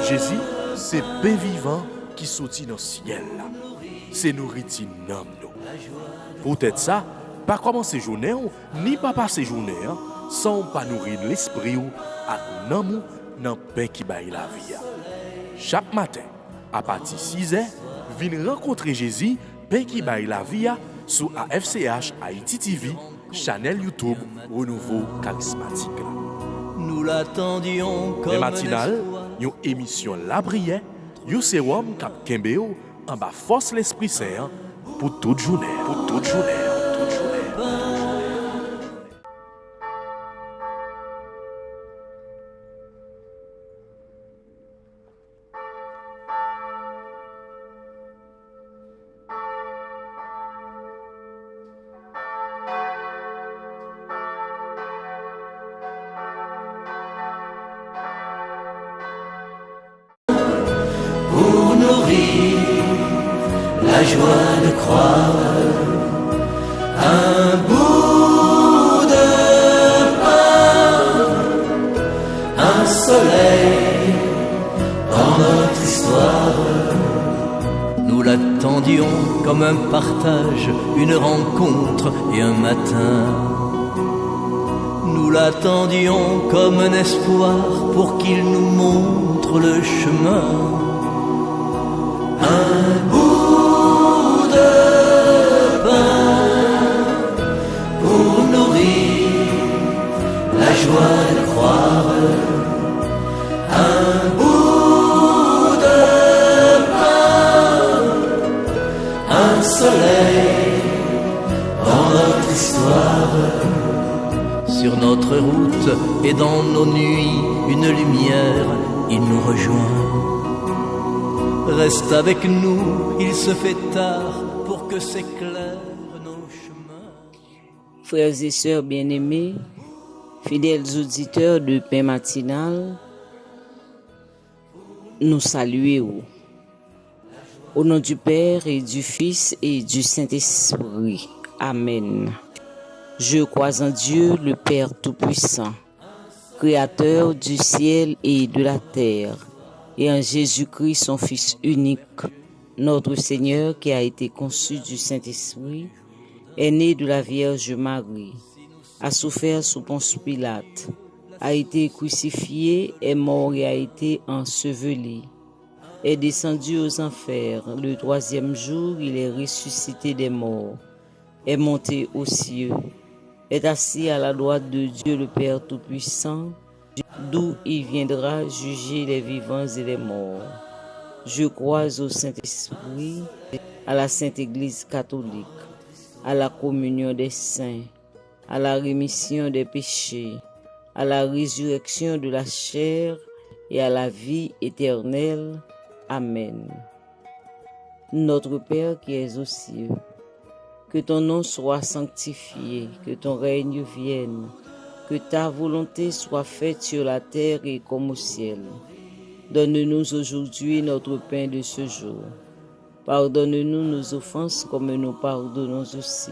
Jésus, c'est pain vivant qui sortit dans le ciel. C'est nourriture nam nous. Peut-être ça, pas commencer journée ni pas passer journée sans pas nourrir l'esprit ou avec nam dans pain qui baille la vie. Chaque matin, à partir de 6h, viens rencontrer Jésus, pain qui baille la vie sur AFCH Haïti TV, channel YouTube Renouveau Charismatique. Nous l'attendions comme les matinales, une émission La Prière, un sérum cap Kembeo en bas force l'Esprit Saint pour toute journée. Pour toute journée. pour nourrir la joie de croire. Un bout de pain, un soleil dans notre histoire. Nous l'attendions comme un partage, une rencontre et un matin. Nous l'attendions comme un espoir pour qu'il nous montre le chemin. Un bout de pain pour nourrir la joie de croire. Un bout de pain, un soleil dans notre histoire. Sur notre route et dans nos nuits, une lumière, il nous rejoint. Reste avec nous, il se fait tard pour que s'éclairent nos chemins. Frères et sœurs bien-aimés, fidèles auditeurs de Pain Matinal, nous saluons au nom du Père et du Fils et du Saint-Esprit. Amen. Je crois en Dieu, le Père Tout-Puissant, Créateur du ciel et de la terre, et en Jésus-Christ, son Fils unique, notre Seigneur qui a été conçu du Saint-Esprit, est né de la Vierge Marie, a souffert sous Ponce Pilate, a été crucifié, est mort et a été enseveli, est descendu aux enfers. Le troisième jour, il est ressuscité des morts, est monté aux cieux, est assis à la droite de Dieu le Père Tout-Puissant, d'où il viendra juger les vivants et les morts. Je crois au Saint-Esprit, à la Sainte Église catholique, à la communion des saints, à la rémission des péchés, à la résurrection de la chair et à la vie éternelle. Amen. Notre Père qui es aux cieux, que ton nom soit sanctifié, que ton règne vienne, que ta volonté soit faite sur la terre et comme au ciel. Donne-nous aujourd'hui notre pain de ce jour. Pardonne-nous nos offenses comme nous pardonnons aussi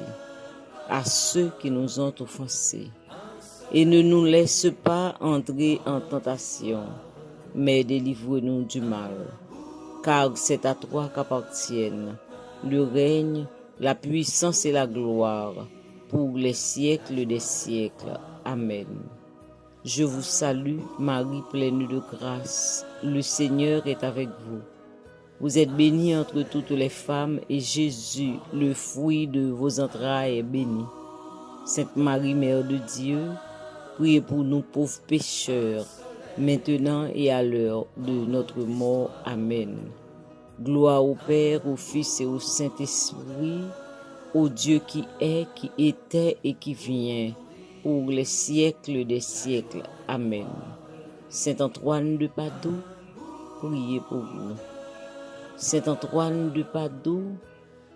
à ceux qui nous ont offensés. Et ne nous laisse pas entrer en tentation, mais délivre-nous du mal. Car c'est à toi qu'appartiennent le règne, la puissance et la gloire pour les siècles des siècles. Amen. Je vous salue, Marie pleine de grâce. Le Seigneur est avec vous. Vous êtes bénie entre toutes les femmes et Jésus, le fruit de vos entrailles, est béni. Sainte Marie, Mère de Dieu, priez pour nous pauvres pécheurs, maintenant et à l'heure de notre mort. Amen. Gloire au Père, au Fils et au Saint-Esprit, au Dieu qui est, qui était et qui vient, pour les siècles des siècles. Amen. Saint Antoine de Padoue, priez pour nous. Saint Antoine de Padoue,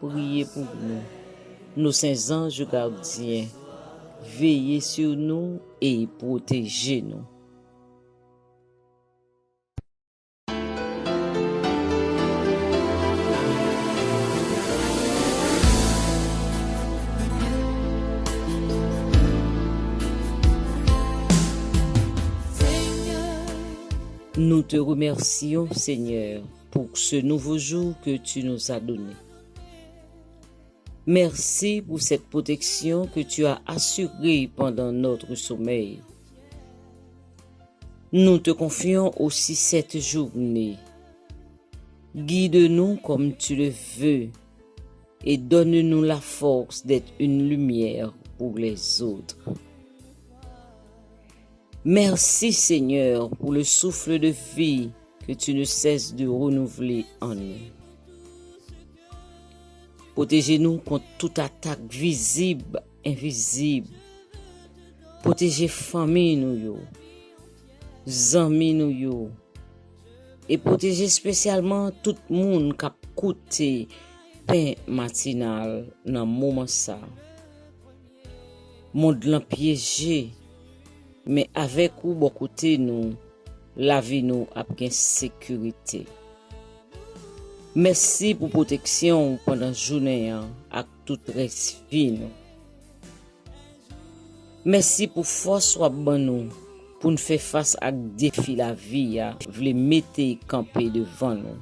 priez pour nous. Nos saints anges gardiens, veillez sur nous et protégez-nous. Seigneur. Nous te remercions, Seigneur, pour ce nouveau jour que tu nous as donné. Merci pour cette protection que tu as assurée pendant notre sommeil. Nous te confions aussi cette journée. Guide-nous comme tu le veux et donne-nous la force d'être une lumière pour les autres. Merci Seigneur pour le souffle de vie que tu ne cesses de renouveler en nous. Protégez-nous contre toute attaque visible, invisible. Protégez famille nous yo, zami nous yo. Et protégez spécialement tout le monde qui a écouté pain matinal dans moment ça. Monde l'en piégé, mais avec ou bon côté nous, la vie nous a bien sécurité. Merci pour protection pendant la journée avec toute reste vie nous. Merci pour force soit bon nous pour nous faire face à défi la vie vle mettre camper devant nous.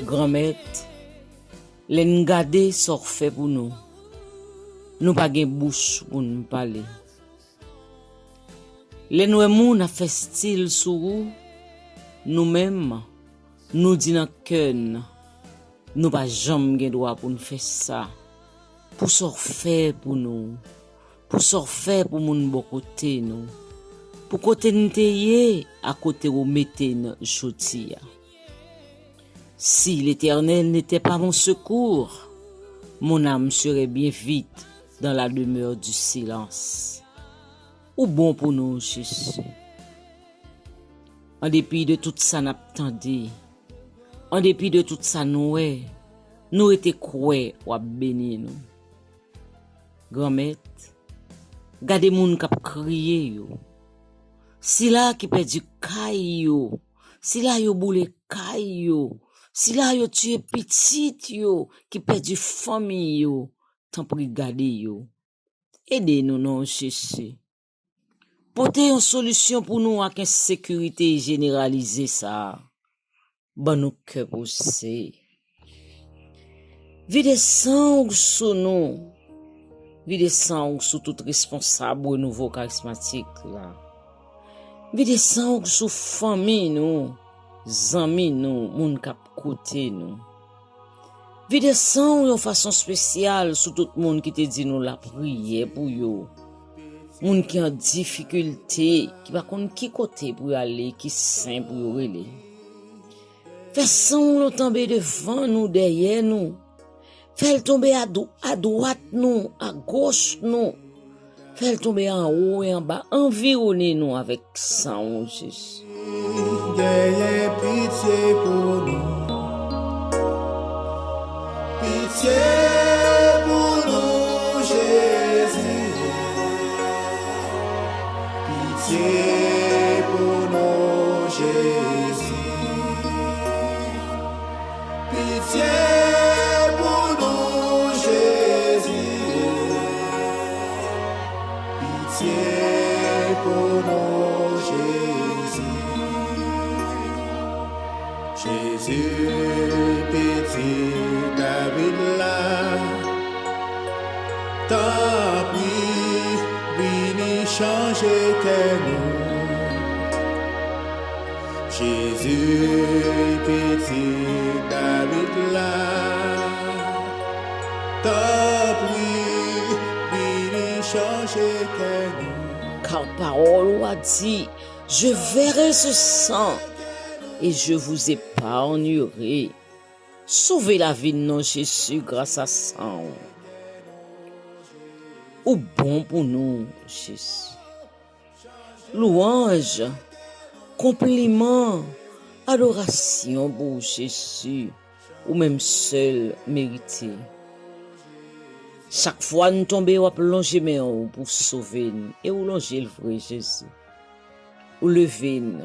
Grand-mère, l'en gade sort fait pour nous. Nous pas gen bouche pour nous parler. Les nous moun a fait style sou nous-mêmes, nous dit dans cœur, nous pas jamais gen droit pour nous faire ça. Pour sort fait pour nous. Pour sort fait pour moun bon côté nous. Pour côté n'teye à côté où mettez chotia. Si l'Éternel n'était pas mon secours, mon âme serait bien vite dans la demeure du silence. Ou bon pour nous, Jésus. En dépit de tout ça n'attendait, en dépit de tout ça nous étions croix ou béni nous. Grand-mère, gardez moun k'ap crier yo. Si là qui perdu kay yo, si là yo boule kay yo, si là yo tué petite yo, qui perdu famille yo, tant pis garder yo. Aidez-nous non Jésus. Portez une solution pour nous avec une sécurité généralisée ça. Bon nous cœur poussé. Vide sang sous nous. Vide sang sous tout responsable au nouveau charismatique là. Vide sang sous famille nous, zami nous, moun k'ap côté nous. Vide sang de façon spéciale sur tout monde qui te dit nous la prière pour yo. Moun qui en difficulté, qui pas connait qui côté pour aller, qui saint pour yo relé. Fais sang le tomber devant nous, derrière nous. Fais tomber à droite nous, à gauche nous. Fais tomber en haut et en bas, environner nous avec sang Jésus. Ayez pitié pour nous. Pitié pour nous, Jésus. Pitié pour nous, Jésus. Pitié pour nous, Jésus. Pitié pour nous, Jésus. Jésus, petit David là, tant pis, vini changer tes nous. Jésus, petit David là, tant pis, vini changer tes nous. Car parole a dit, je verrai ce sang et je vous épargnerai. Sauvez la vie de nos Jésus grâce à sang. Ou bon pour nous, Jésus. Louange, compliment, adoration pour Jésus, ou même seul mérité. Chaque fois nous tombons, ou plonger mais pour sauver nous, et ou longer le vrai Jésus. Ou lever nous.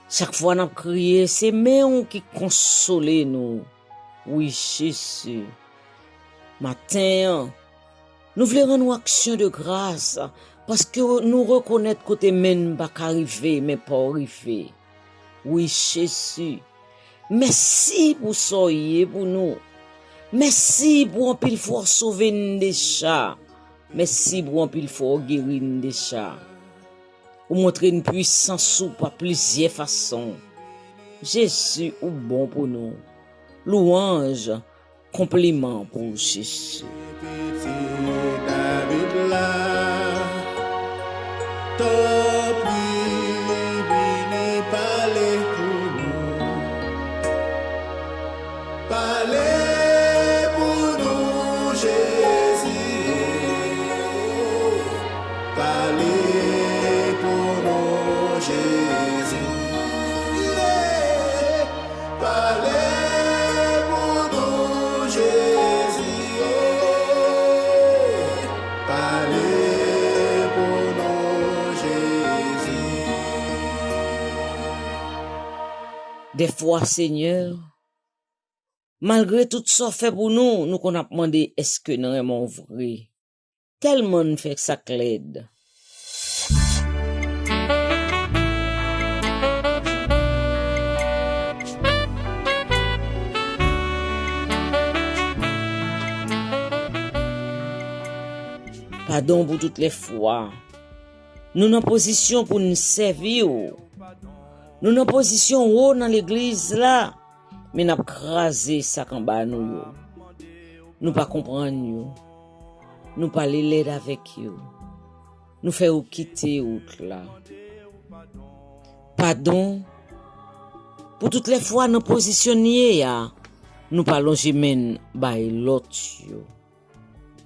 Chaque fois nous crié, c'est mais qui console nous. Oui, Jésus. Matin, nous voulons rendre action de grâce parce que nous reconnaissons que t'es même pas arrivé, mais pas arrivé. Oui, Jésus. Merci pour soyez pour nous. Merci pour un pile fort sauver nous des chats. Merci pour un pile fort guérir nous des chats. Ou montrer une puissance ou par plusieurs façons. Jésus ou bon pour nous. Louange, compliment pour Jésus. Petit David là, tant pis, vini parler pour nous. Parler pour nous, Jésus. Parler pour nous, Jésus. Yeah. Parler pour nous, Jésus. Parler pour nous, Jésus. Des fois, Seigneur, malgré tout ça fait pour nous, nous qu'on a demandé est-ce que nous sommes vrai. Tellement nous fait que ça l'aide. Pardon pour toutes les fois. Nous en position pour nous servir. Nous en position haut dans l'église là. Mais nous avons crasé ça en bas nous. Nous pas comprendre. Nous pas l'aide avec eux. Nous faisons quitter autre là. Pardon pour toutes les fois nous positionner. Nous pas longer men by l'autre.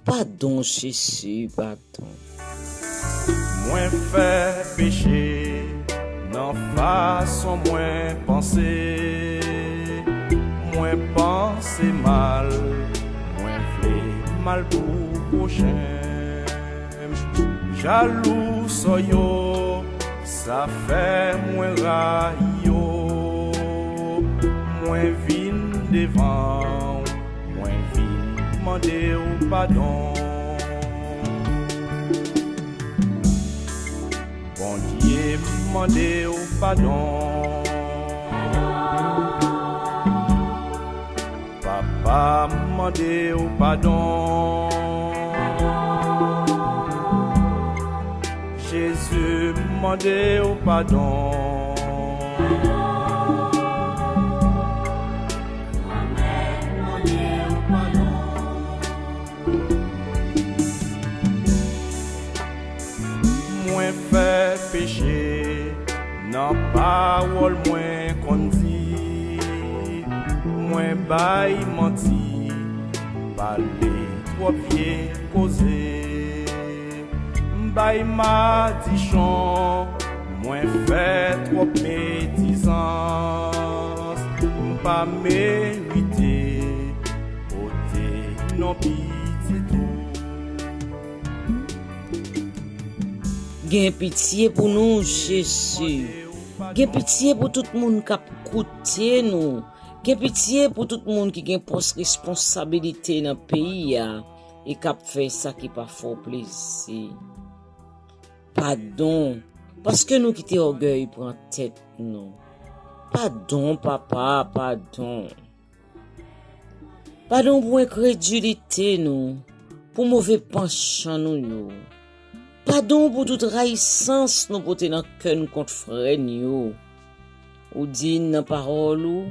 Pardon, Jésus, pardon. Moins fait péché, non façon moins penser, moins penser mal, moins fait mal pour prochain. Jaloux soyo, ça fait moins raillot, moins vine devant, moins vine demander au pardon. Bon Dieu, demandez au pardon. Papa, demandez au pardon. Jésus, demandez au pardon. Moins fait péché, non parole moins qu'on dit, moins bail menti, parler trop bien causé, bail madichon, moins fait trop médisance, pas mérité, ôter non pitié tout. Gain pitié pour nous, Jésus. Gain pitié pour tout le monde qui a écouté nous. Gain pitié pour tout le monde qui a poste responsabilité dans le pays et qui a fait ça qui pas fort plaisir. Pardon parce que nous quitter orgueil pour en tête nous. Pardon papa, pardon. Pardon pour incrédulité nous, pour mauvais penchant nous yo. Pardon pour toute raïssance nous porter dans cœur nous contre frère nous. Ou dit dans parole ou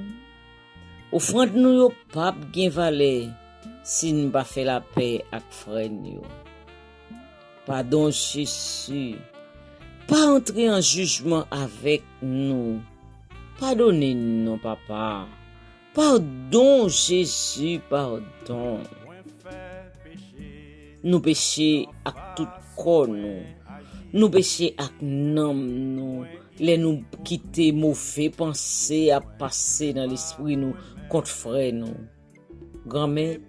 offrande nous yo pape gen valeur si nous pas fait la paix avec frère nous. Pardon Jésus. Pas entrer en jugement avec nous. Pardonnez-nous papa. Pardon Jésus, pardon. Nous péchons avec tout corps nous. Nous péchons avec nom nous. Les nous quitter mauvais pensées à passer dans l'esprit nous contre frère nous. Grand-mère,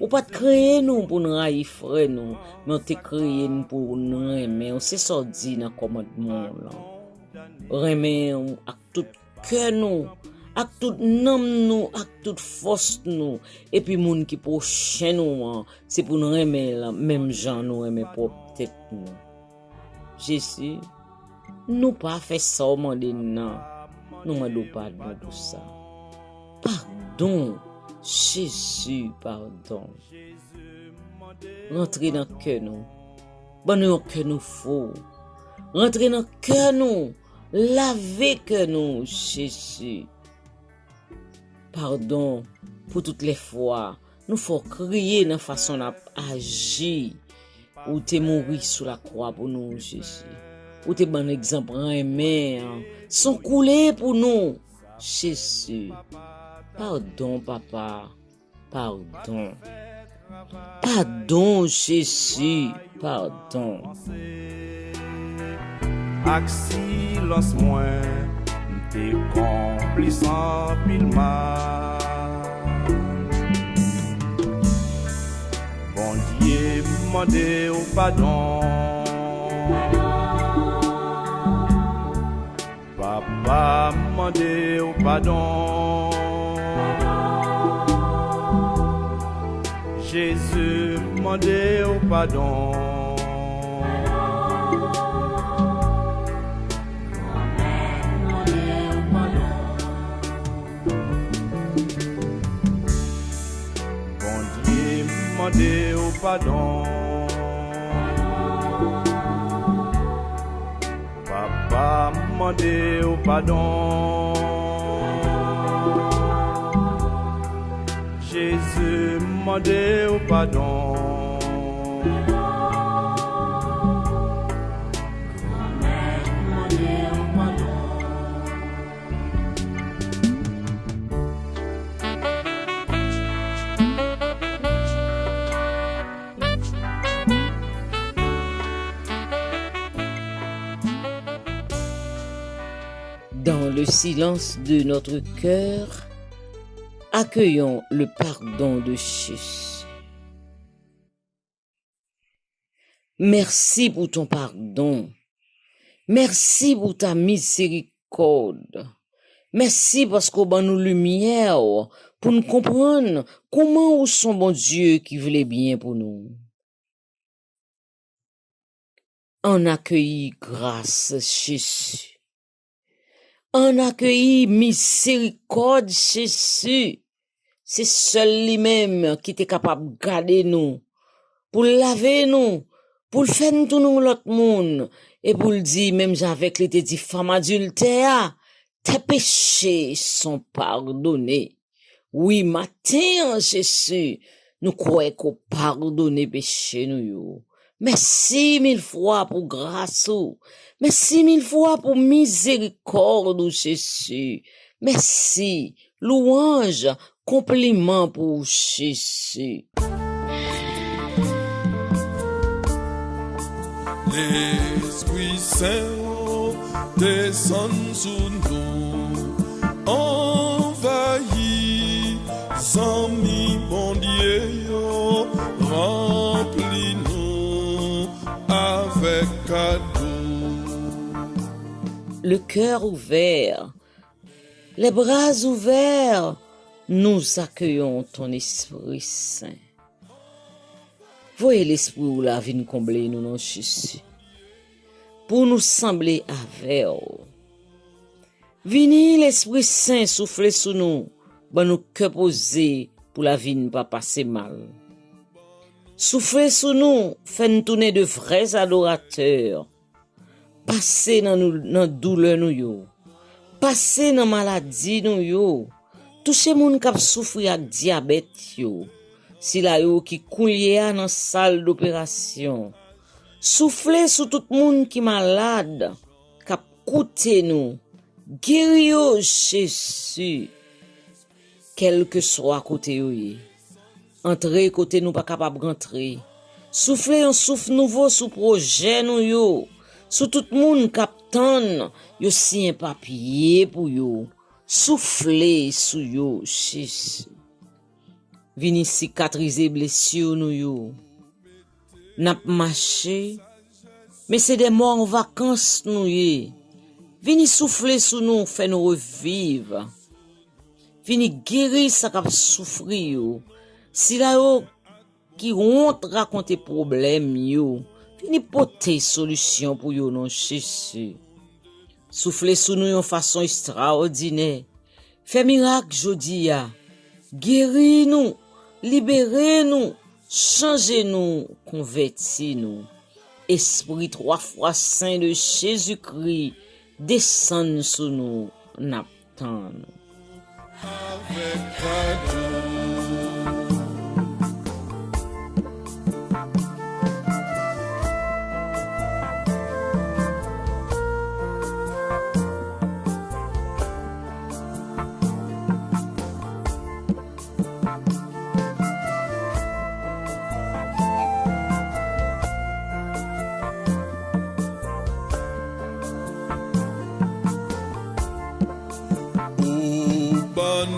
ou pas créer nous pour nous haïr frère nous, mais on te créé nous pour nous aimer. On s'est sorti dans commandement là. Aimer avec tout cœur nous. Ak tout nom nous, ak toute force nous, et puis moun qui prochain nous, c'est pour nous aimer la même gens nous aimer propre tête nous. Jésus, nous pas fait ça au monde non, nous mandons pardon pour ça. Pardon, Jésus, pardon. Rentrez dans le cœur nous, bon nous cœur nous faux. Rentrez dans le cœur nous, lavez cœur nous, Jésus. Pardon pour toutes les fois, nous faut crier dans façon d'agir. Ou t'es mouru sous la croix pour nous, Jésus. Ou t'es bon exemple en main, sont coulés pour nous, Jésus. Pardon, papa. Pardon. Pardon, Jésus. Pardon. Ak silence moins, t'es complice en pile mal. Bon Dieu, demandez au pardon. Papa, demandez au pardon. Jésus, demandez au pardon. Demandez au pardon. Papa, demandez au pardon. Jésus, demandez au pardon. Dans le silence de notre cœur, accueillons le pardon de Jésus. Merci pour ton pardon. Merci pour ta miséricorde. Merci parce qu'on a nous lumière pour nous comprendre comment est son bon Dieu qui voulait bien pour nous. On accueille grâce Jésus. On accueille miséricorde Jésus. C'est seul lui-même qui est capable de garder nous, pour laver nous, pour faire nous tourner l'autre monde, et pour le dire, même avec les dit femmes adultères, tes péchés sont pardonnés. Oui, matin, Jésus, nous croyons qu'on pardonne péché nous. Merci mille fois pour grâce. Merci mille fois pour miséricorde, Jésus. Merci. Louange, compliment pour Jésus. L'Esprit Saint descend sur nous, envahit, sans mi bon Dieu, remplis-nous avec cadeau. Le cœur ouvert, les bras ouverts, nous accueillons ton Esprit Saint. Voyez l'Esprit où la vie nous comble, nous non Jésus. pour nous sembler avec. Vini l'Esprit Saint souffler sous nous, ben nous cœur posé pour la vie ne pas passer mal. Souffler sous nous, fait nous tourner de vrais adorateurs. Passer dans douleur nous yo. Passer dans maladie nous yo. Toucher moun k'ap souffrir ak diabète yo. Si la yo qui koulier dans salle d'opération. Souffler sous tout moun qui malade, k'ap koute nous. Guéri yo Jésus. Quel que soit côté yo yé. Entrer côté nous pas capable rentrer. Souffler un souffle nouveau sous projet nous yo. Sous tout moun captain, yo si un papier pour yo. Souffler sous yo Jésus. Vini cicatriser blessure nous yo. N'a marché, mais c'est des morts en vacances nous yé. Vini souffler sous nous, fait nous revivre. Vini guérir ça qu'a souffrir yo. Si la yo qui honte raconter problème yo, vini porter solution pour yo non Jésus. Souffler sous nous en façon extraordinaire. Fait miracle jodi ya. Guéris nous, libérez nous, changez nous, convertis nous. Esprit 3 fois saint de Jésus-Christ, descend sur nous, n'attend. Avec cadeau.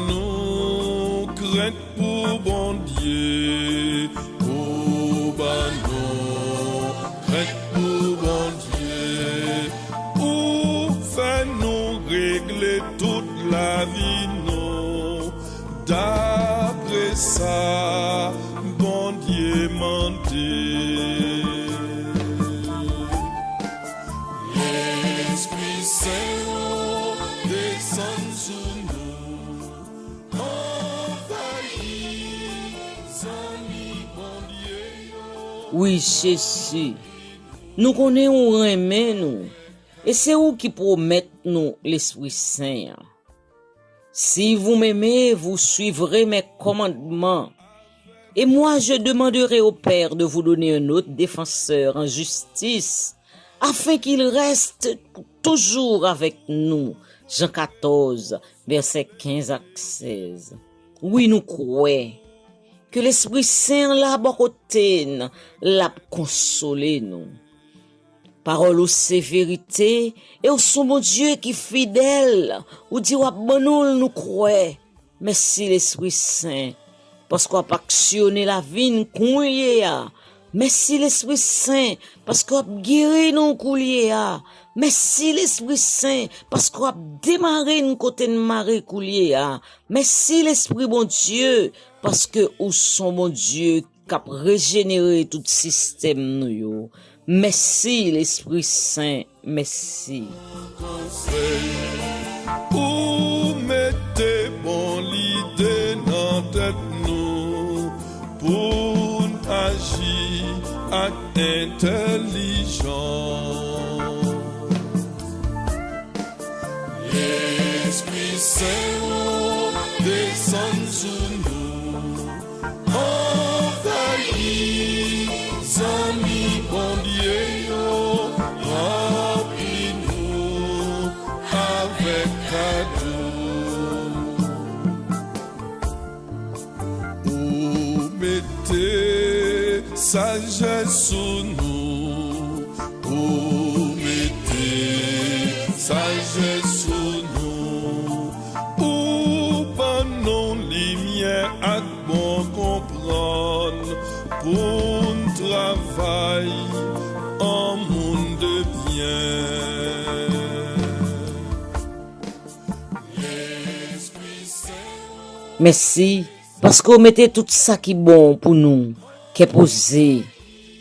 Nous crainte pour bon Dieu, oh non, crainte pour bon Dieu, ou fait nous régler toute la vie, non, d'après ça, bon Dieu mentait. L'Esprit Saint descend sur nous. Oui, Jésus. Nous connaissons ou aimer nous. Et c'est où qui promet nous l'Esprit Saint. Si vous m'aimez, vous suivrez mes commandements. Et moi, je demanderai au Père de vous donner un autre défenseur en justice, afin qu'il reste toujours avec nous. Jean 14, versets 15 à 16. Oui, nous croyons que l'Esprit Saint l'a côté, l'a consolé nous. Parole ou c'est vérité, et au son mon Dieu qui fidèle, ou dit wa bon nous croyons. Merci l'Esprit Saint, parce qu'on a actionné la vie kouye a. Merci l'Esprit Saint, parce qu'on a guéri nous kouye a. Merci l'Esprit Saint, parce qu'on a démarré une côté de marée kouye a. Merci l'Esprit bon Dieu, parce que ou son bon Dieu qui a régénéré tout système nous yo. Merci l'Esprit Saint, merci. Ou mettez bon l'idée dans tête nous pour agir avec intelligence. L'Esprit Saint descend sur nous, envahit, amis bon Dieu, remplis-nous avec cadeau. Ou mettez sagesse sur nous, ou mettez sagesse sur nous, ou pas non lumière à bon comprendre pour un travail en monde de bien. Merci, parce qu'on mettait tout ça qui est bon pour nous, qui est posé,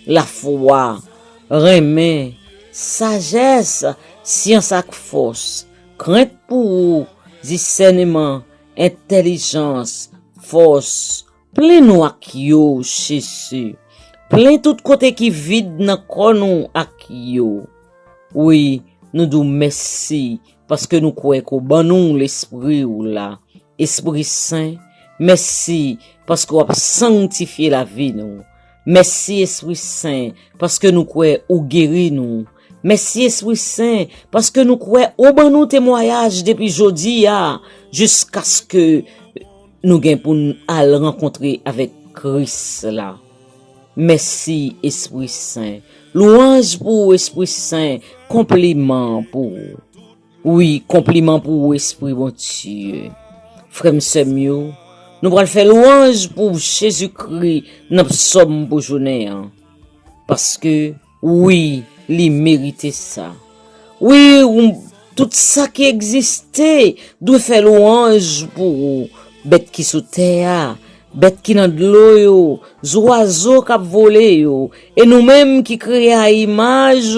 la foi, remet, sagesse, science ak force, crainte pour ou, discernement, intelligence, force, plein nous ak yo, Jésus. Plein tout côté qui vide nan kon nou ak yo. Oui, nous dou merci parce que nous croyons qu'au ban nous l'esprit ou là. Esprit Saint, merci parce qu'on a sanctifié la vie nous. Merci Esprit Saint parce que nous croyons ou guéri nous. Merci Esprit Saint parce que nous croyons au ban nous témoignage depuis jodi jusqu'à ce que nous gagnons pour nous aller rencontrer avec Christ là. Merci Esprit Saint. Louange pour Esprit Saint, compliment pour. Oui, compliment pour Esprit bon Dieu. Frère Samuel, nous allons faire louange pour Jésus-Christ dans psaume pour journée. Parce que, oui, il méritait ça. Oui, tout ça qui existait doit faire louange pour bête qui sous terre, bête qui dans de l'eau, oiseaux qui volé, et nous-mêmes qui créons à image,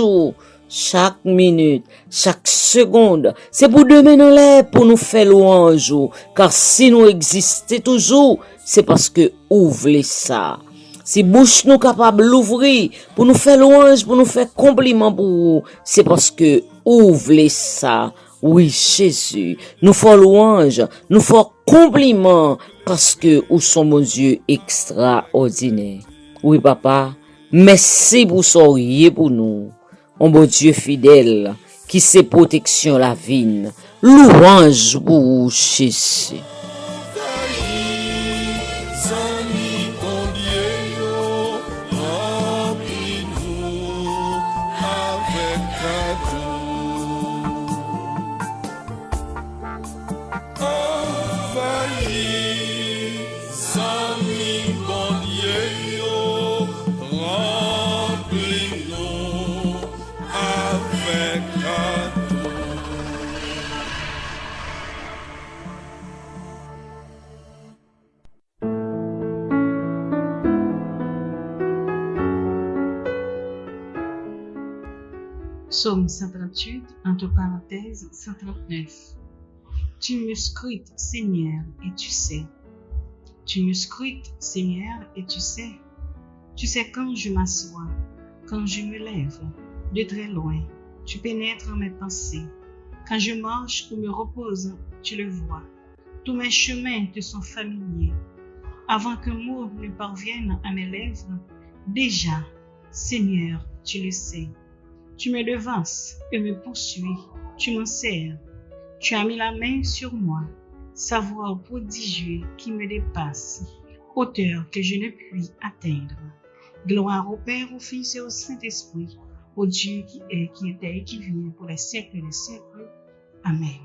chaque minute, chaque seconde, c'est pour demain dans l'air pour nous faire louange, car si nous existons toujours, c'est parce que ouvrez ça. Si bouche nous capable l'ouvrir pour nous faire louange, pour nous faire compliment pour vous, c'est parce que ouvrez ça. Oui, Jésus, nous faisons louange, nous faisons compliment parce que vous sommes mon Dieu extraordinaire. Oui, papa, merci pour sourire pour nous. Un bon Dieu fidèle qui sait protection la vie. Louange pour Jésus. Psaume 138, entre parenthèses 139. Tu me scrutes, Seigneur, et tu sais. Tu me scrutes, Seigneur, et tu sais. Tu sais quand je m'assois, quand je me lève, de très loin. Tu pénètres mes pensées. Quand je marche ou me repose, tu le vois. Tous mes chemins te sont familiers. Avant qu'un mot ne parvienne à mes lèvres, déjà, Seigneur, tu le sais. Tu me devances et me poursuis, tu m'en sers. Tu as mis la main sur moi, savoir prodigieux qui me dépasse, hauteur que je ne puis atteindre. Gloire au Père, au Fils et au Saint-Esprit, au Dieu qui est, qui était et qui vient pour les siècles des siècles. Amen.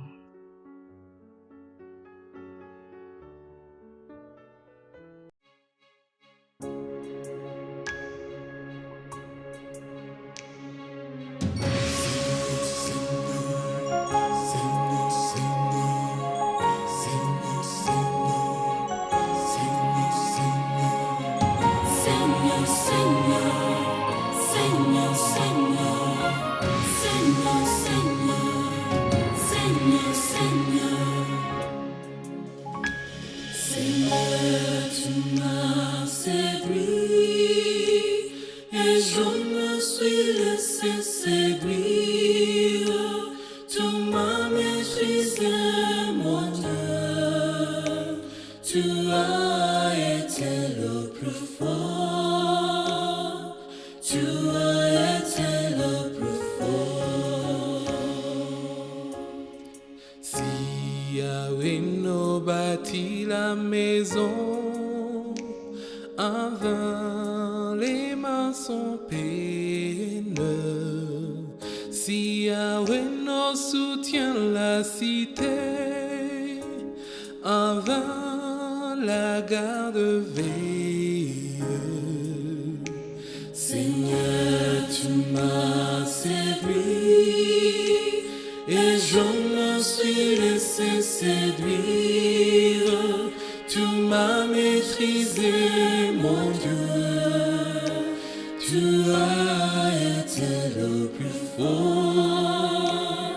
Tu as été le plus fort. fort.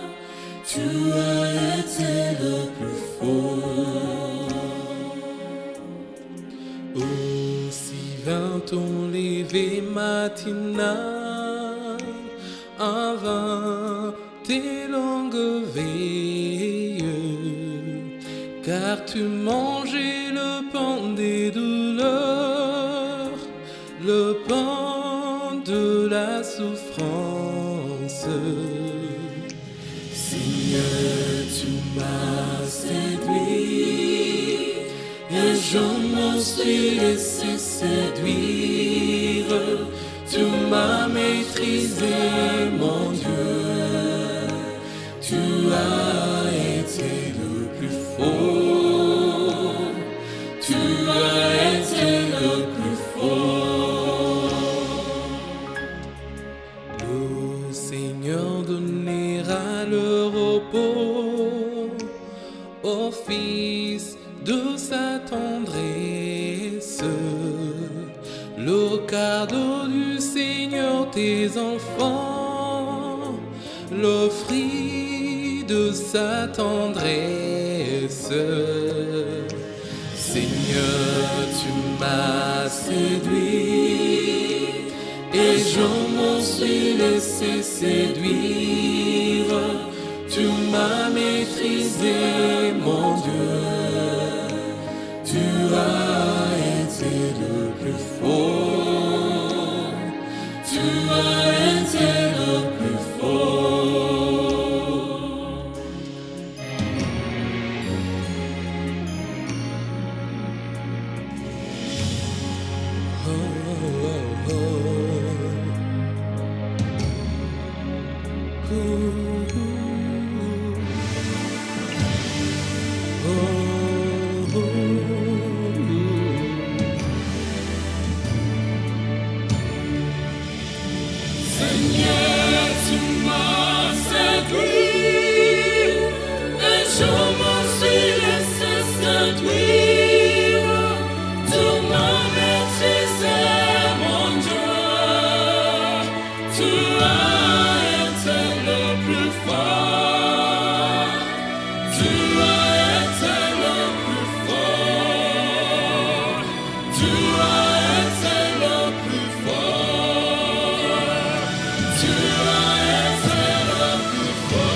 Tu as été le plus fort. Aussi vint-on lever matinal avant tes longues veilles, car tu mangeais le pain des douleurs, le pain de la souffrance. Seigneur, tu m'as séduit et je me suis laissé séduire. Tu m'as maîtrisé, mon Dieu. Tu as été le plus fort. Tu as été le plus fort. Le Seigneur donnera le repos au Fils de sa tendresse. Le cadeau du Seigneur, tes enfants, le fruit de sa tendresse. Seigneur, tu m'as séduit et je me suis laissé séduire. Tu m'as maîtrisé, mon Dieu. Tu as été le plus fort. Tu as été le plus fort. Oh, oh, oh. Seigneur, tu m'as séduit et je me suis laissé séduire. Tu m'as maîtrisé, mon Dieu. Tu as été le plus fort. Tu as été le plus fort. Tu as été le plus fort. Tu as été le plus fort.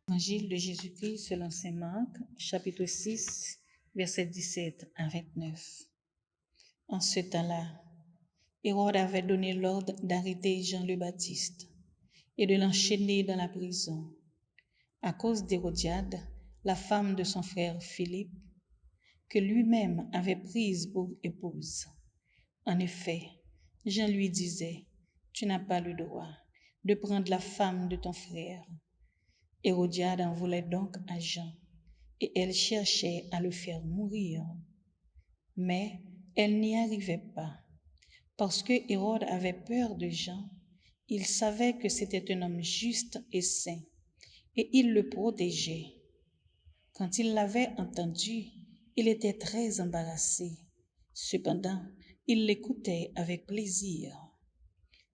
Évangile de Jésus-Christ selon saint Marc, chapitre 6, versets 17 à 29. En ce temps-là, Hérode avait donné l'ordre d'arrêter Jean le Baptiste et de l'enchaîner dans la prison, à cause d'Hérodiade, la femme de son frère Philippe, que lui-même avait prise pour épouse. En effet, Jean lui disait, « Tu n'as pas le droit de prendre la femme de ton frère. » Hérodiade en voulait donc à Jean, et elle cherchait à le faire mourir. Mais elle n'y arrivait pas, parce que Hérode avait peur de Jean. Il savait que c'était un homme juste et saint, et il le protégeait. Quand il l'avait entendu, il était très embarrassé. Cependant, il l'écoutait avec plaisir.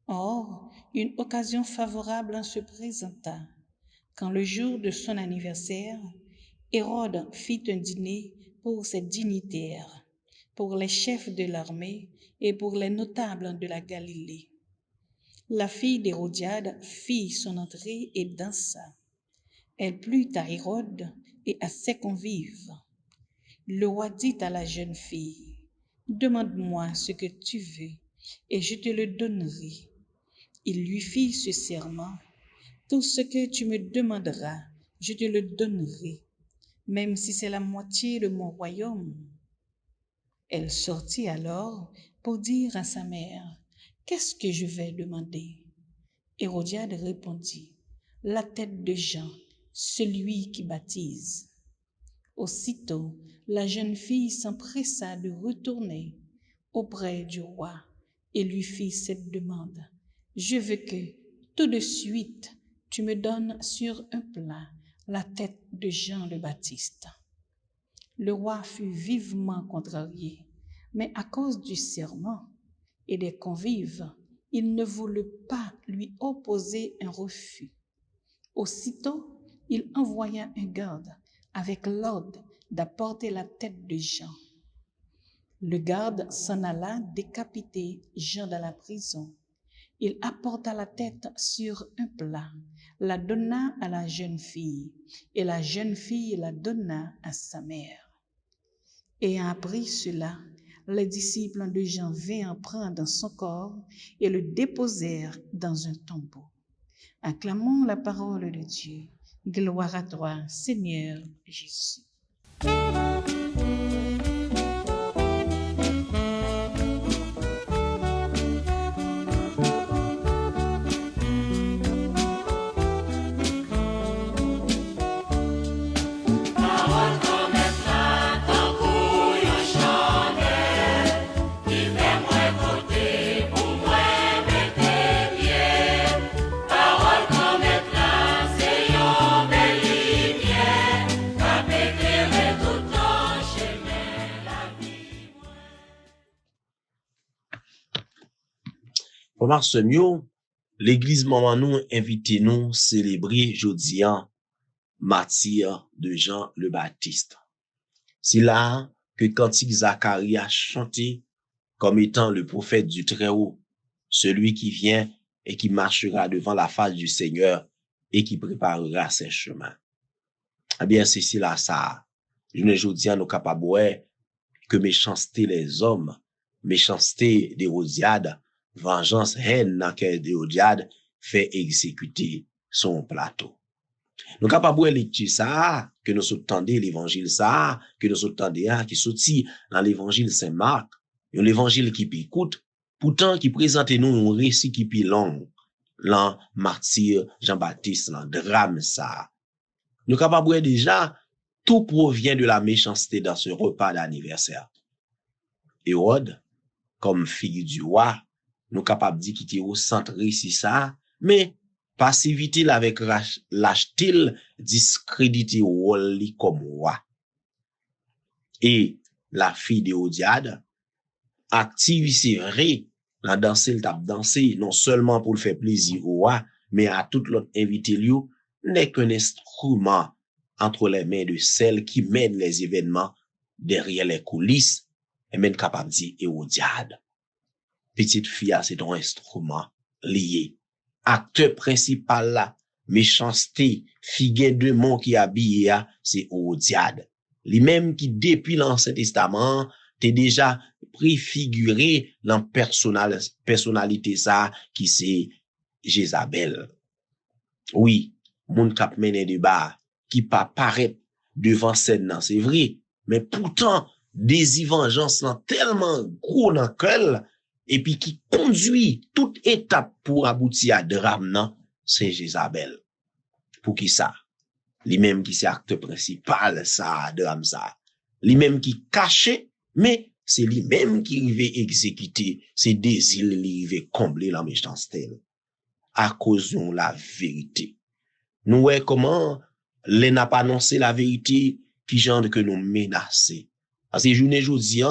Or, une occasion favorable se présenta. Quand le jour de son anniversaire, Hérode fit un dîner pour ses dignitaires, pour les chefs de l'armée et pour les notables de la Galilée. La fille d'Hérodiade fit son entrée et dansa. Elle plut à Hérode et à ses convives. Le roi dit à la jeune fille, « Demande-moi ce que tu veux, et je te le donnerai. » Il lui fit ce serment, « Tout ce que tu me demanderas, je te le donnerai. » même si c'est la moitié de mon royaume. Elle sortit alors pour dire à sa mère, « Qu'est-ce que je vais demander ?» Hérodiade répondit, « La tête de Jean, celui qui baptise. » Aussitôt, la jeune fille s'empressa de retourner auprès du roi et lui fit cette demande. « Je veux que, tout de suite, tu me donnes sur un plat la tête de Jean le Baptiste. » Le roi fut vivement contrarié, mais à cause du serment et des convives, il ne voulut pas lui opposer un refus. Aussitôt, il envoya un garde avec l'ordre d'apporter la tête de Jean. Le garde s'en alla décapiter Jean dans la prison. Il apporta la tête sur un plat, la donna à la jeune fille, et la jeune fille la donna à sa mère. Ayant appris cela, les disciples de Jean vinrent prendre son corps et le déposèrent dans un tombeau. Acclamons la parole de Dieu. Gloire à toi, Seigneur Jésus. Pendant ce mieux, l'église maman nous invite nous célébrer jeudi martyr de Jean le Baptiste. C'est là que cantique Zacharie a chanté comme étant le prophète du Très-Haut, celui qui vient et qui marchera devant la face du Seigneur et qui préparera ses chemins. Eh bien, c'est là ça. Je ne jeudi nous capable que méchanceté les hommes, méchanceté d'Hérodiade, vengeance, haine dans quel Hérodiade fait exécuter son plateau. Nous capables de lecture ça, que nous entendons l'évangile ça, que nous entendons qui sorti dans l'évangile Saint-Marc, un évangile qui écoute, pourtant qui présente nous un récit qui est long, l'an martyr Jean-Baptiste, l'an drame ça. Nous capables déjà, tout provient de la méchanceté dans ce repas d'anniversaire. Hérode, comme fille du roi, nous capables de dire qu'il était au centre ici ça, mais passivité avec lâcheté discrédité rôle comme roi. Et la fille d'Hérodiade, active c'est vrai, la danser le tape danser, non seulement pour le faire plaisir au roi, mais à toute l'autre invité lui, n'est qu'un instrument entre les mains de celle qui mène les événements derrière les coulisses, et même capable de dire Hérodiade. Petite fille, c'est un instrument lié. Acteur principal là, méchanceté, figuier de mon qui habille, c'est Hérodiade. Lui-même qui, depuis l'Ancien Testament, t'es déjà préfiguré dans personnalité ça, qui c'est Jézabel. Oui, moun kap mène débat, qui pas paraît devant scène nan, c'est vrai, mais pourtant, des vengeances nan tellement gros dans quel, et puis qui conduit toute étape pour aboutir à drame nan, c'est Jézabel. Pour qui ça? Lui-même qui c'est acteur principal ça, drame ça. Lui-même qui caché, mais c'est lui-même qui arrive exécuter ses désirs, lui arrive combler la méchanceté. À cause de la vérité. Nous voyons comment les n'a pas annoncé la vérité qui genre que nous menacer. Parce que journée jodi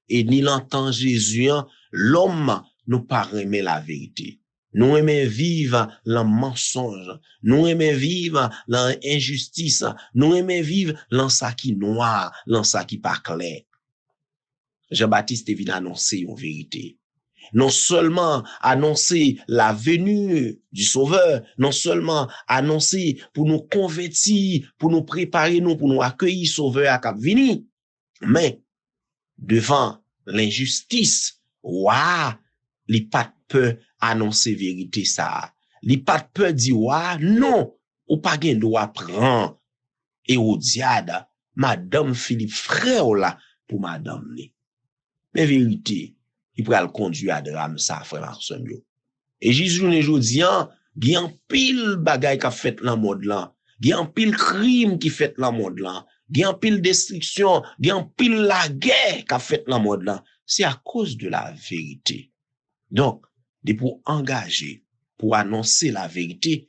et ni l'entend Jésus, l'homme nous pas aimer la vérité. Nous aimons vivre le mensonge. Nous aimons vivre l'injustice. Nous aimons vivre dans ça qui noir, dans ça qui pas clair. Jean-Baptiste est venu annoncer une vérité. Non seulement annoncer la venue du Sauveur, non seulement annoncer pour nous convertir, pour nous préparer, nous, pour nous accueillir Sauveur à cap vini, mais devant l'injustice, ouah, li pas peur annoncer vérité ça. Li pas peur dire ouah, non, ou pas gen droit prendre Hérodiade madame Philippe frère là pour madame li. Mais vérité, il pourra le conduire à drame ça frère Marcel yo. Et Jésus ne jodi an, gen pile bagay qu'a fait dans monde là, gen pile crime qui fait dans monde là, gen pile destruction, gen pile la guerre qu'a fait dans monde là. C'est à cause de la vérité. Donc, de pour engager, pour annoncer la vérité,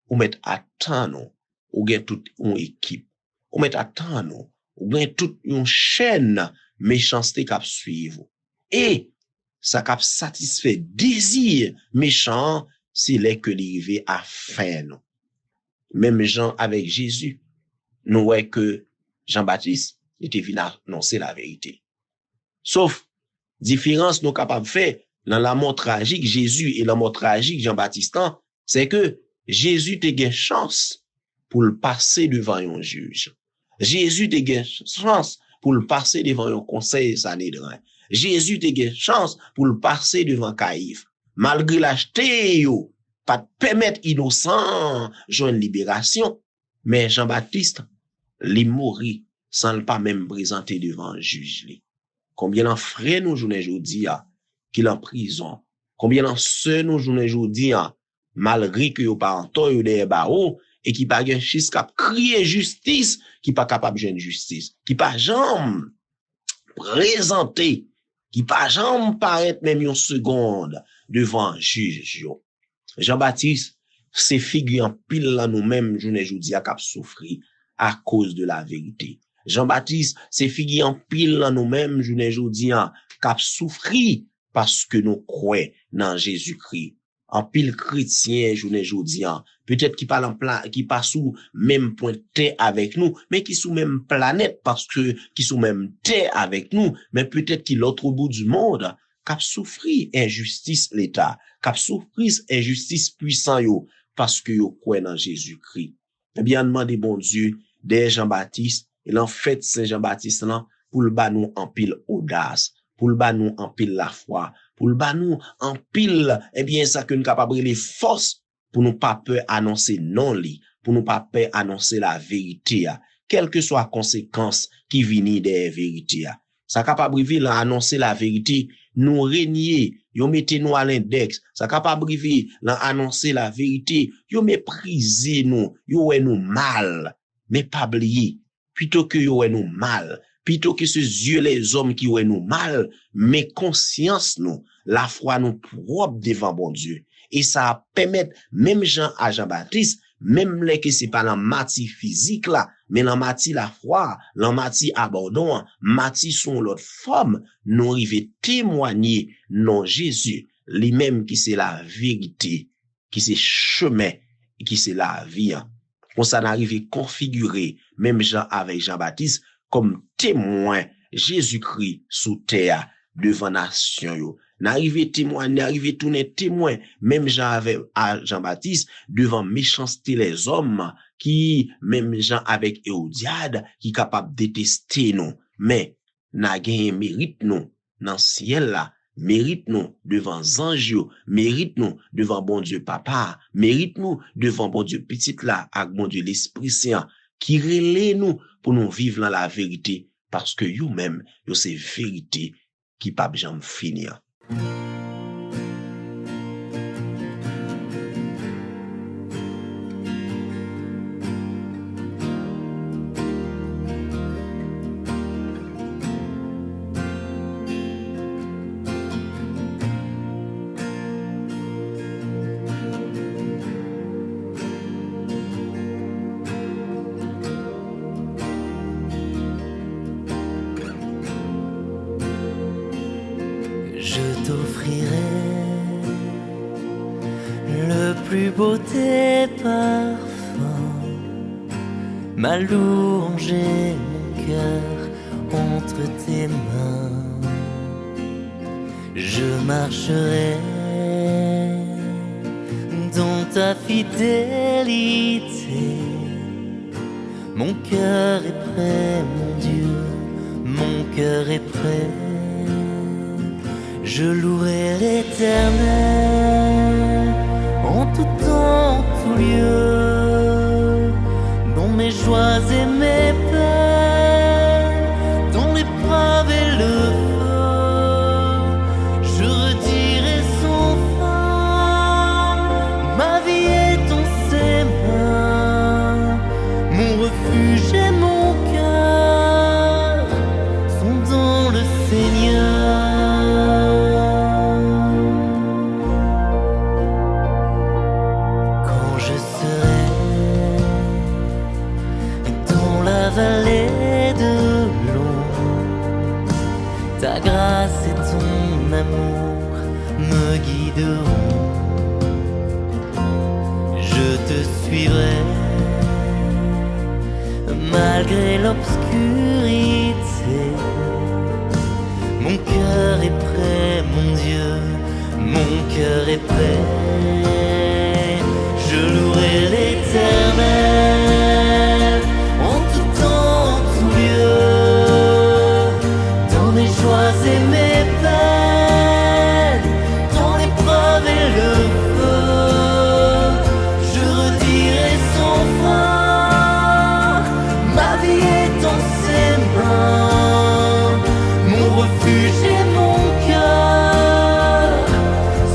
ou mettre à temps non, ou gen toute une équipe, ou mettre à temps non, ou gen toute une chaîne méchanceté k'ap suivre. Et ça k'ap satisfait désir méchant, c'est là que l'arrivée à fin non. Même Jean avec Jésus, nous voyons que Jean-Baptiste était venu annoncer la vérité. Sauf différence nous capable faire dans la mort tragique Jésus et la mort tragique Jean-Baptiste, c'est que Jésus te gain chance pour le passer devant un juge. Jésus te gain chance pour le passer devant un conseil Sanhédrin. Jésus te gain chance pour le passer devant Caïphe. Malgré l'acheter yo, pas de permettre innocent joindre libération, mais Jean-Baptiste li mourit sans le pas même présenter devant un juge li. Combien d'en frères nous journée jodi a qu'il en prison, combien d'en sœurs nous journée jodi a malgré que yo pas entour yo derrière barreau et qui pas gen chis k'ap crier justice, qui pas capable joindre justice, qui pas jambe présenter, qui pas jambe paraître même une seconde devant un juge yo. Jean-Baptiste, c'est figure en pile là nous-mêmes journée jodi a k'ap souffri à cause de la vérité. Jean-Baptiste, c'est figure en pile là nous-mêmes journée jodi a k'ap souffri parce que nous croyons dans Jésus-Christ. En pile chrétien journée jodi a, peut-être qui parle en plan, qui pas sous même point terre avec nous, mais qui sous même planète parce que qui sous même terre avec nous, mais peut-être qui l'autre bout du monde k'ap souffri injustice l'État, k'ap souffri injustice puissant yo parce que yo croit dans Jésus-Christ. Eh bien demander bon Dieu des Jean-Baptiste et l'en fait Saint Jean-Baptiste là pour le ba nous en pile audace, pour le ba nous en pile la foi, pour le ba nous en pile eh bien ça que nous capable les forces pour nous pas peur annoncer non li, pour nous pas peur annoncer la vérité quelle que soit conséquence qui vient des vérités ça capable vivre annoncer la vérité nous régner yo mettez nous à l'index ça capable vivre annoncer la vérité yo mépriser nous yo ouais nous mal mais pas oublier plutôt que yo ouais nous mal plutôt que ce yeux les hommes qui ouais nous mal mais conscience nous la foi nous propre devant bon Dieu et ça permet même Jean à Jean-Baptiste même les que c'est pas dans matière physique là mais dans matière la foi dans matière abandon matière son l'autre forme nous arriver témoigner non Jésus lui-même qui c'est la vérité qui c'est chemin qui c'est la vie on s'en arrive configurer même Jean avec Jean-Baptiste comme témoin Jésus-Christ sous terre devant nation yo n'arriver témoin n'arriver tourner témoin même Jean avec Jean-Baptiste devant méchanceté les hommes qui même Jean avec Hérodiade qui capable détester nous mais n'a gagné mérite nous dans ciel là mérite nous devant ange mérite nous devant bon Dieu papa mérite nous devant bon Dieu petit là avec bon Dieu l'Esprit Saint qui relève nous pour nous vivre dans la vérité parce que you même yo c'est vérité qui pas jamais finir. Je t'offrirai le plus beau des parfums, ma louange et mon cœur entre tes mains. Je marcherai dans ta fidélité. Mon cœur est prêt, mon Dieu, mon cœur est prêt. Je louerai l'Éternel en tout temps, en tout lieu, dans mes joies et mes peines. grâce et ton amour me guideront. Je te suivrai malgré l'obscurité. Mon cœur est prêt, mon Dieu, mon cœur est prêt. Je louerai l'Éternel en tout temps, en tout lieu, dans mes joies et mes peines, dans l'épreuve et le feu. Je redirai sans fin, ma vie est dans ses mains. Mon refuge et mon cœur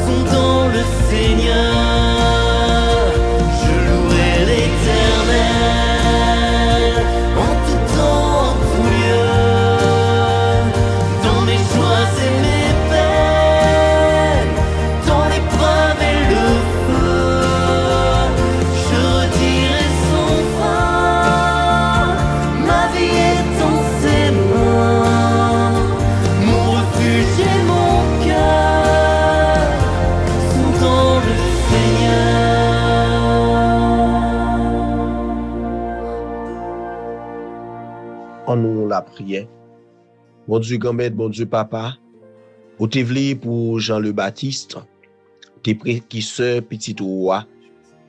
sont dans le Seigneur. Je louerai l'Éternel en tout temps, en tout lieu, dans mes joies et mes peines, dans l'épreuve et le feu. Je redirai sans fin, ma vie est dans ses mains. Mon refuge et mon cœur sont dans le Seigneur. En nous la prière. Bon Dieu grand-mère, bon Dieu papa, ou t'es venu pour Jean le Baptiste, t'es précurseur petit roi,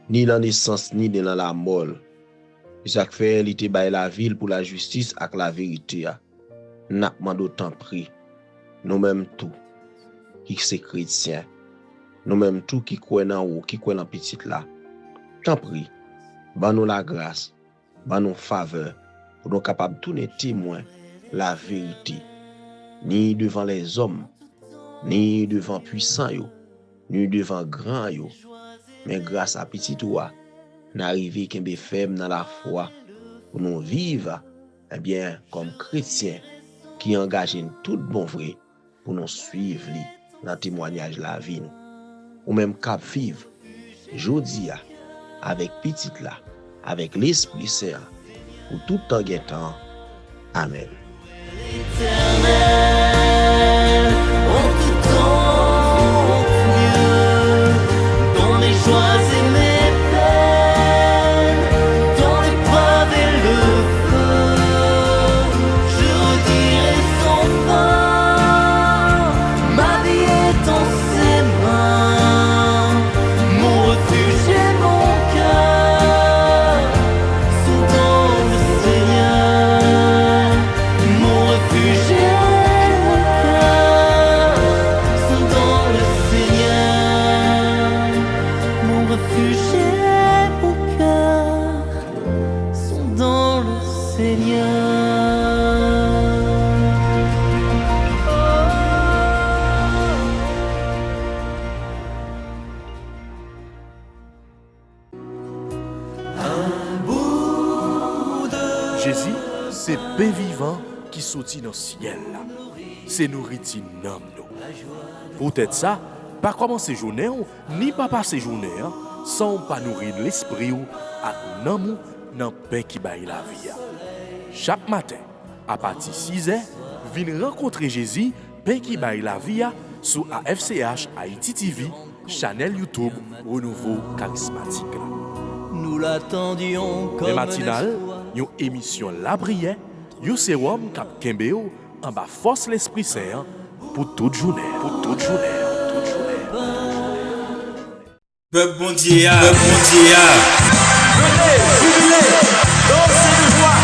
ni dans la naissance ni dans la mort. Jacques fait, il était bail la ville pour la justice avec la vérité. N'a pas d'autant pris. Nous-mêmes tout, qui c'est chrétien, nous-mêmes tout qui croit en haut, qui croit en petit là. T'en prie, ban nous la grâce, ban nous faveur, pour nous capables de tourner témoin la vérité, ni devant les hommes, ni devant puissants yo, ni devant grands yo, mais grâce à petit roi, n'arriver qu'un faible dans la foi, pour nous vivre, eh bien, comme chrétiens, qui engagent tout bon vrai, pour nous suivre dans le témoignage de la vie. Ou même cap vivre, jodi a, avec petit là, avec l'Esprit Saint, pour tout temps guettant. Amen. Éternel, en tout temps, en tout lieu, dans mes joies et mes peines, dans l'épreuve et le feu. Je redirai sans fin, ma vie est dans ses mains. Mon refuge et mon cœur sont dans le Seigneur. Mon refuge et mon cœur sont dans le Seigneur. Mon refuge et mon cœur sont dans le Seigneur. Jésus, c'est pain vivant qui sortit dans le ciel. C'est nourriture dans nous. Peut-être ça, pas commencer journée ni pas passer journée sans pas nourrir l'esprit ou avec l'amour dans pain qui baille la vie. Chaque matin, à partir de 6h, viens rencontrer Jésus, pain qui baille la vie sur AFCH Haïti TV, channel YouTube Renouveau Charismatique. Nous l'attendions comme Les matinales, une émission La Prière, un sérum cap Kembeo en bas force l'Esprit Saint pour toute journée. Pour toute journée. Peuple bon Dieu, peuple bon Dieu. Venez, jubilez, dansez de joie,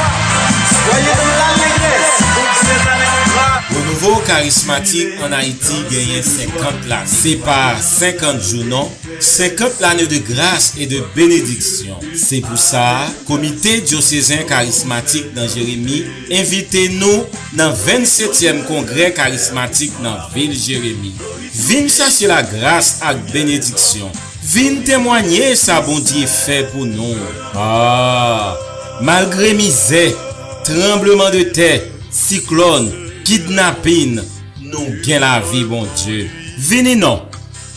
soyez dans l'allégresse pour cette année de grâce. Renouveau charismatique en Haïti gagne 50 là. C'est pas 50 jours non, 50 l'année de grâce et de bénédiction. C'est pour ça, comité diocésain charismatique dans Jérémie, invitez-nous dans 27e congrès charismatique dans ville Jérémie. Vin chercher la grâce et bénédiction. Vin témoigner sa bon Dieu fait pour nous. Malgré misère, tremblement de terre, cyclone, kidnapping, nous gain la vie bon Dieu. Venez non.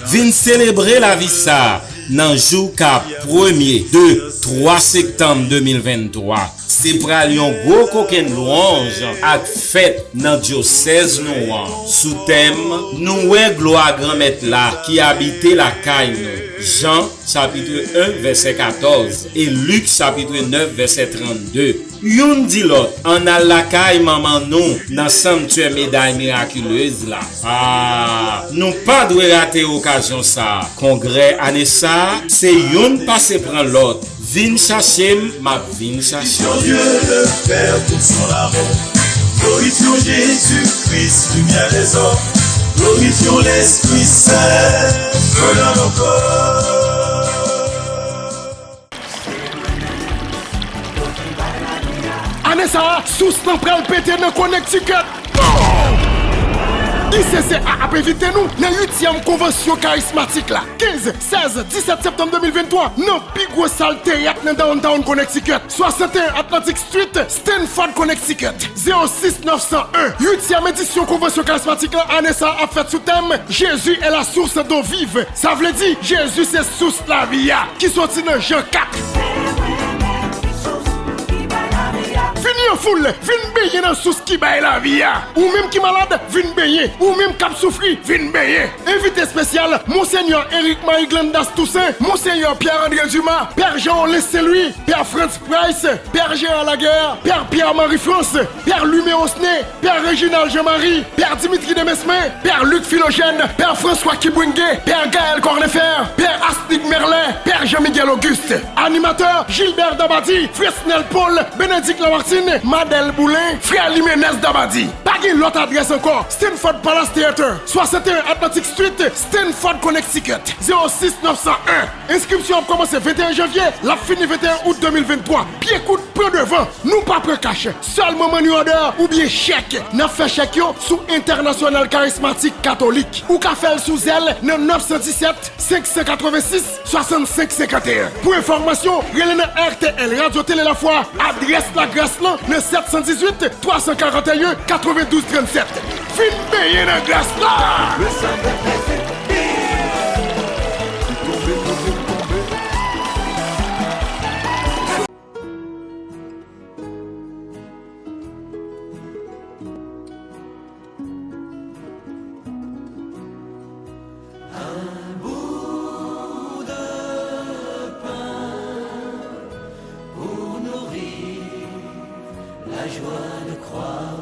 Vin célébrer la vie ça nan jou ka 1er, 2, 3 septembre 2023. C'est pral yon gros koken louange ak fête nan diocèse nou an. Sous thème, nou wè gloire grand maître la qui habite la caille nou. Jean chapitre 1 verset 14 et Luc chapitre 9 verset 32. Yon di lot, an al la caille maman nou nan sanctuaire médaille miraculeuse la. Nou pa dwe rate occasion sa. Congrès année sa, c'est yon passe pran lot. Vin chercher, ma vin chercher. Dieu le Père pour son amour. Glorifions Jésus-Christ, lumière des hommes. Glorifions l'Esprit Saint, feu dans nos corps. Anessa, sous nan pral pété nan Connecticut. ICCA a invité nous dans la 8e convention charismatique là. 15, 16, 17 septembre 2023 dans Pigo Salle Théâtre dans Downtown Connecticut. 61 Atlantic Street, Stanford Connecticut. 06 901. 8e édition convention charismatique là. Anessa a fait sous thème Jésus est la source d'eau vive. Ça veut dire Jésus c'est source la vie qui sorti dans Jean 4. Fini en foule, vin baigner dans sous qui baille la vie. Ou même qui malade, vin baigner. Ou même cap souffri, vin baigner. Invité spécial, Monseigneur Eric Marie Glandas Toussaint, Monseigneur Pierre-André Dumas, Père Jean-Olé Saint-Louis, Père Franz Price, Père Gérard Laguerre, Père Pierre-Marie France, Père Lumé Osné, Père Réginald Jean-Marie, Père Dimitri Demesmin, Père Luc Philogène, Père François Kibouingue, Père Gaël Cornefer, Père Astrid Merlin, Père Jean-Miguel Auguste. Animateur Gilbert Dabadi, Fresnel Paul, Bénédicte Lamartine, Madel Boulin, Frère Liménez Dabadi. Pas l'autre adresse encore. Stanford Palace Theater, 61 Atlantic Street, Stanford, Connecticut. 06 901. Inscription a commencé 21 janvier, la fini 21 août 2023. Pied coûte peu devant, nous pas prêt cash. Seulement money order ou bien chèque. N'a fait chèque yo sous International Charismatique Catholique. Ou qu'a fait sous elle, 917 586 65 51. Pour information, relais RTL Radio Télé La Foi, adresse la Grâce là, le 718 341 92 37. Fin payer la Grâce là. La joie de croire